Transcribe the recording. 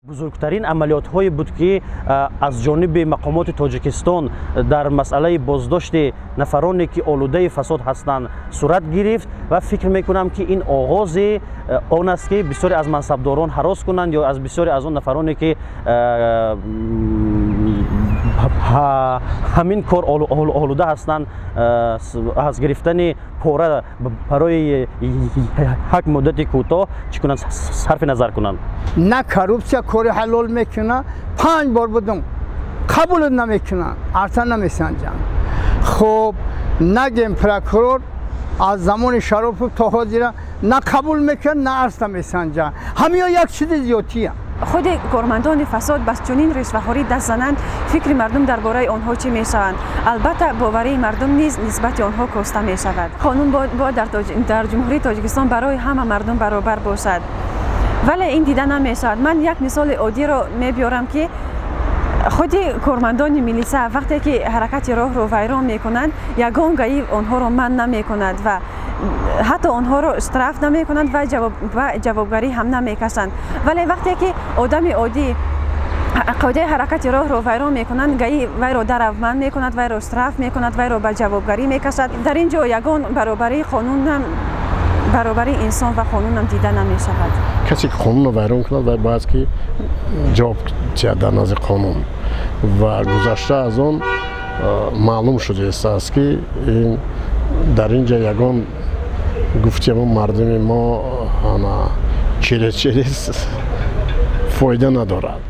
بزرگترین عملیات‌هایی بود که از جانب مقامات تاجیکستان در مسئله بازداشت نفرانی که آلوده فساد هستند صورت گرفت و فکر میکنم که این آغاز آن است که بسیاری از منصبداران هراس کنند یا از بسیاری از اون نفرانی که همین کار آلوده هستند از گرفتن پاره برای یک مدت کوتاه چکنند صرف نظر کنند. نه کروپسیا کار حلال میکنه 5 بار بودم قبول نمیکنن اصلا نمیسنجن. خب نگیم پروکورور از زمان شرف تا حاضر نه قبول میکنه نه اصلا نمیسنجن. همین یک چیز زیادیه. خود کارمندان فساد بس چنین رشوه‌خواری دست زنند فکر مردم درباره آنها چی میشوند. البته باوری مردم نیز نسبت آنها کاسته می شود. قانون باید در جمهوری تاجیکستان برای همه مردم برابر باشد، ولی این دیده نمی شود. من یک مثال عادی را میبیارم که خود کارمندان میلیسا وقتی که حرکت راه رو ویران میکنند یگان گاهی آنها را منع نمیکنند و حتی آنها را اشتراف نمیکنند و جوابگری هم نمیکشند. ولی وقتی که آدم عادی قاعده حرکت راه رو ویران میکنند گاهی وی را درمند میکند، وی را اشتراف میکند، وی را به جوابگری میکشد. در اینجا یگان برابری قانون هم برابری انسان و قانون هم دیده نمی شود. کسی که قانون رو ویران کند و باید که جواب دهد در نزد قانون و گذشته از آن معلوم شده است که در اینجا یگان گفتیم مردم ما چیره فایده ندارد.